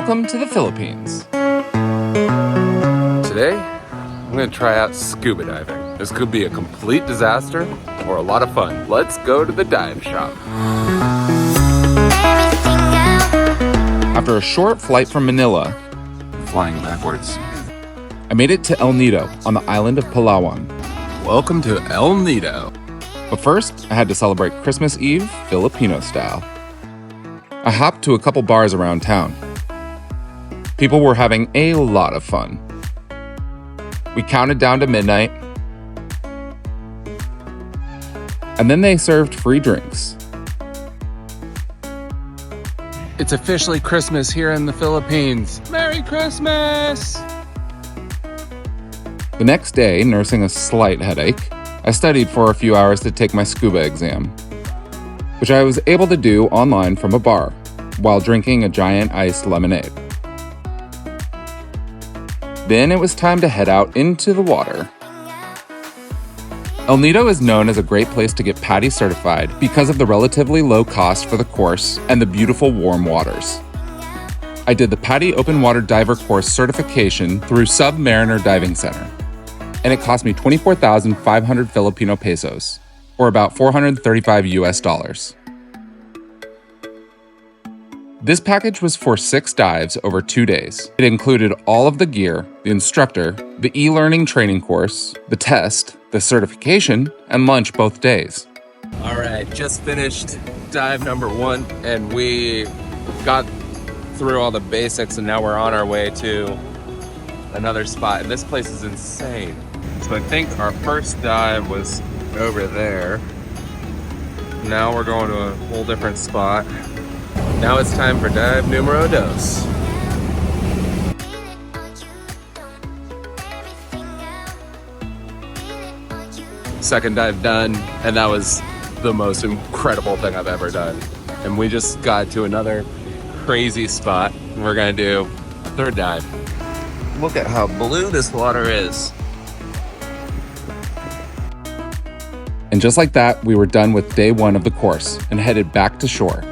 Welcome to the Philippines. Today, I'm going to try out scuba diving. This could be a complete disaster or a lot of fun. Let's go to the dive shop. After a short flight from Manila, Flying backwards. I made it to El Nido on the island of Palawan. Welcome to El Nido. But first, I had to celebrate Christmas Eve Filipino style. I hopped to a couple bars around town. People were having a lot of fun. We counted down to midnight, and then they served free drinks. It's officially Christmas here in the Philippines. Merry Christmas! The next day, nursing a slight headache, I studied for a few hours to take my scuba exam, which I was able to do online from a bar while drinking a giant iced lemonade. Then it was time to head out into the water. El Nido is known as a great place to get PADI certified because of the relatively low cost for the course and the beautiful warm waters. I did the PADI Open Water Diver Course certification through Submariner Diving Center, and it cost me 24,500 Filipino pesos, or about $435 US. This package was for 6 dives over 2 days. It included all of the gear, the instructor, the e-learning training course, the test, the certification, and lunch both days. All right, just finished dive number 1, and we got through all the basics, and now we're on our way to another spot. And this place is insane. So I think our first dive was over there. Now we're going to a whole different spot. Now it's time for dive numero dos. Second dive done, and that was the most incredible thing I've ever done. And we just got to another crazy spot. We're gonna do a third dive. Look at how blue this water is. And just like that, we were done with day 1 of the course and headed back to shore.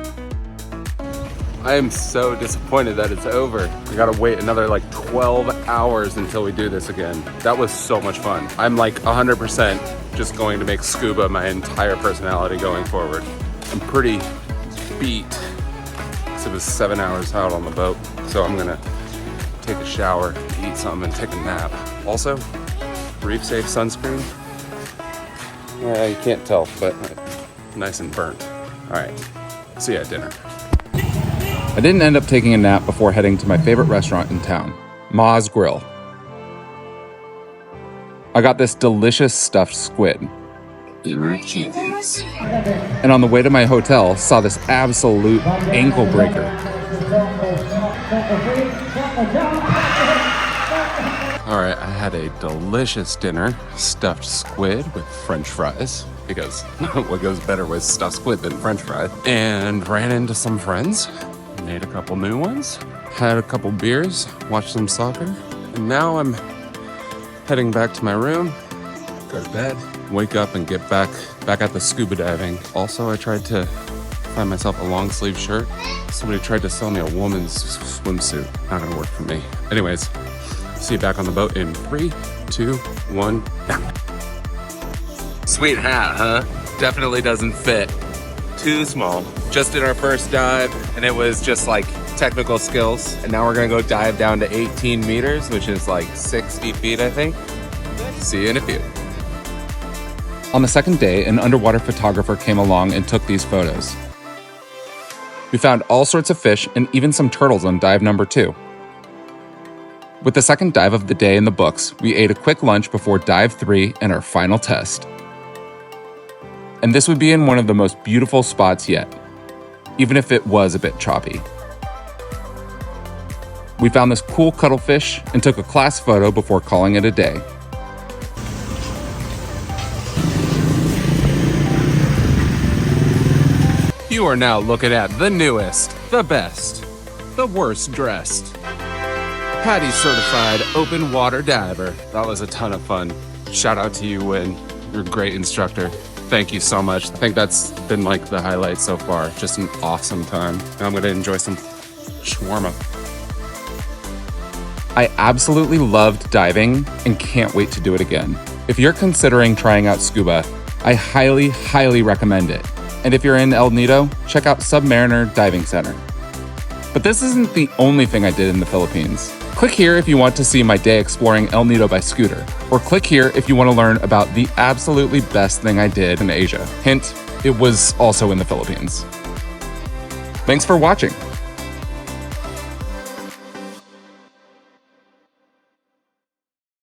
I am so disappointed that it's over. We gotta wait another like 12 hours until we do this again. That was so much fun. I'm like 100% just going to make scuba my entire personality going forward. I'm pretty beat because it was 7 hours out on the boat. So I'm gonna take a shower, eat something, and take a nap. Also, reef safe sunscreen. Yeah, you can't tell, but nice and burnt. All right, see you at dinner. I didn't end up taking a nap before heading to my favorite restaurant in town, Ma's Grill. I got this delicious stuffed squid. And on the way to my hotel, saw this absolute ankle breaker. All right, I had a delicious dinner, stuffed squid with French fries, because what goes better with stuffed squid than French fries? And ran into some friends. Made a couple new ones, had a couple beers, watched some soccer, and now I'm heading back to my room, go to bed, wake up and get back at the scuba diving. Also, I tried to find myself a long sleeve shirt. Somebody tried to sell me a woman's swimsuit. Not gonna work for me. Anyways, see you back on the boat in 3, 2, 1, now. Sweet hat, huh? Definitely doesn't fit. Too small. Just did our first dive, and it was just like technical skills. And now we're gonna go dive down to 18 meters, which is like 60 feet, I think. See you in a few. On the second day, an underwater photographer came along and took these photos. We found all sorts of fish and even some turtles on dive number 2. With the second dive of the day in the books, we ate a quick lunch before dive 3 and our final test. And this would be in one of the most beautiful spots yet, even if it was a bit choppy. We found this cool cuttlefish and took a class photo before calling it a day. You are now looking at the newest, the best, the worst dressed PADI certified open water diver. That was a ton of fun. Shout out to you, Win. You're a great instructor. Thank you so much. I think that's been like the highlight so far. Just an awesome time. And I'm gonna enjoy some shawarma. I absolutely loved diving and can't wait to do it again. If you're considering trying out scuba, I highly, highly recommend it. And if you're in El Nido, check out Submariner Diving Center. But this isn't the only thing I did in the Philippines. Click here if you want to see my day exploring El Nido by scooter, or click here if you want to learn about the absolutely best thing I did in Asia. Hint, it was also in the Philippines. Thanks for watching.